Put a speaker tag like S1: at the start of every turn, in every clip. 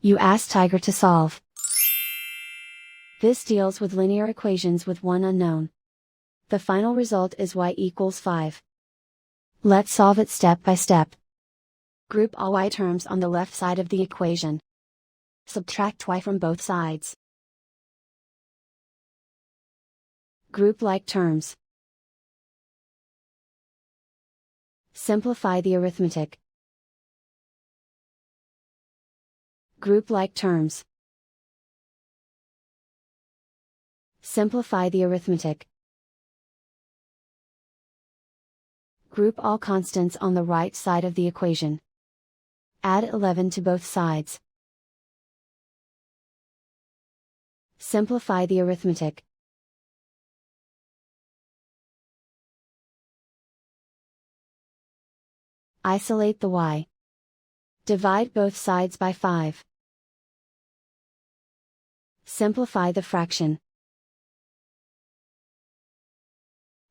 S1: You ask Tiger to solve. This deals with linear equations with one unknown. The final result is y=5. Let's solve it step by step. Group all y terms on the left side of the equation. Subtract y from both sides. Group like terms. Simplify the arithmetic. Group like terms. Simplify the arithmetic. Group all constants on the right side of the equation. Add 11 to both sides. Simplify the arithmetic. Isolate the y. Divide both sides by 5. Simplify the fraction.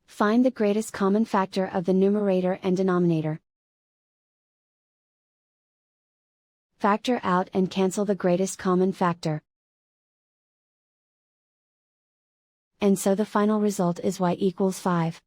S1: Find the greatest common factor of the numerator and denominator. Factor out and cancel the greatest common factor. And so the final result is y=5.